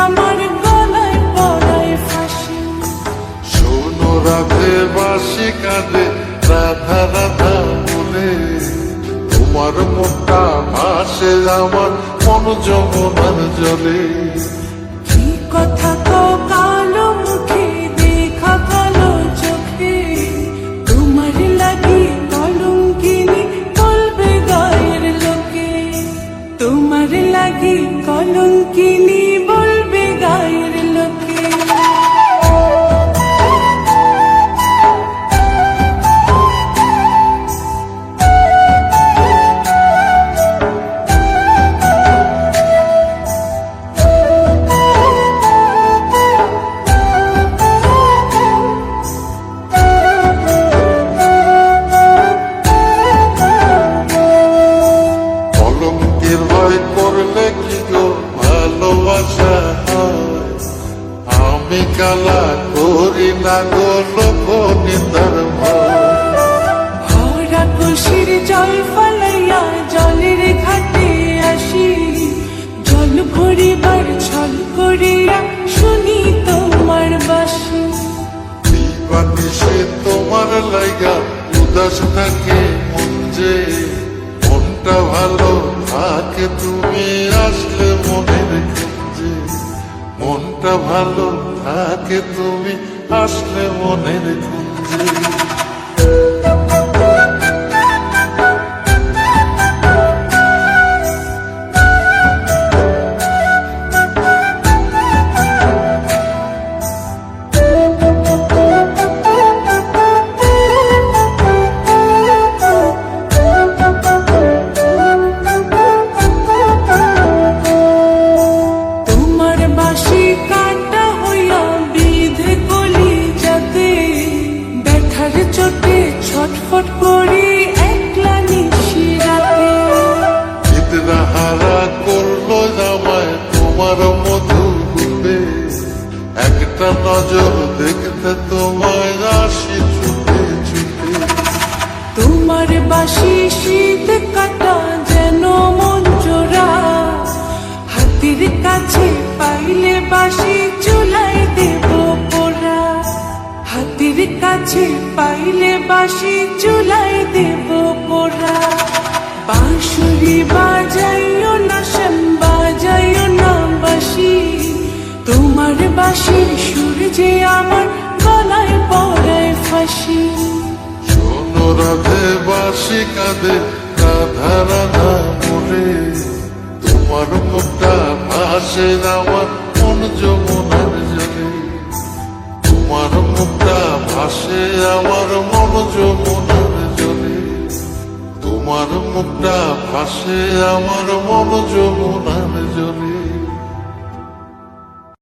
আমার গলায় পড়ায় ফাঁসি। শোনো রাধে বাঁশি কাঁদে রাধা রাধা বলে, তোমার মুখটা ভাসে আমার মন যমুনার জলে। কি কথা তো কালো মুখে দেখা কালো চোখে, তোমার লাগি কলঙ্কিনী বলবে গায়ের লোকে, তোমার লাগি কলঙ্কিনী বলবে গায়ের লোকে। কলঙ্কের ভয় করলে কি গো ভালোবাসা হয়? আমি কালা করি না গো লোক নিন্দার ভয়। ভরা খুশির জল ফলাইয়া জলের ঘাটে আসি, জল ভরিবার ছল করিয়া শুনি তোমার বাঁশি। দিবানিশে তোমার লাইগা উদাস থাকে মন যে, মনটা ভালো থাকে তুমি আসলে মনের কুঞ্জে। মনটা ভালো থাকে তুমি আসলে মনের কুঞ্জে। তোমার বাঁশি কাটা হইয়া বিধে কলি যাতে, ব্যথার চোটে ছটফট করি একলা নিশি রাতে। চিত্রাহারা করলো জামায় তোমার মধু গুলে, একটা নজর দেখতে তোমায় আসি ছুটে ছুটে। তোমার বাঁশি শীত কাটা যেন মন জোড়া, হাতির কাছে পাইলে বাঁশি চুলায় দেব পোড়া। হাতির কাছে পাইলে বাঁশি চুলায় দেব পোড়া। বাঁশুরি বাজাইও না শ্যাম বাজাইও না বাঁশি, তোমার বাঁশির সুর যে আমার গলায় পড়ায় ফাঁসি। শোনো রাধে বাঁশি কাঁদে রাধা রাধা বলে, তোমার মুখটা ভাসে আমার মন যমুনার জলে। তোমার মুখটা ভাসে আমার মন যমুনার জলে। তোমার মুখটা ভাসে আমার মন যমুনার জলে।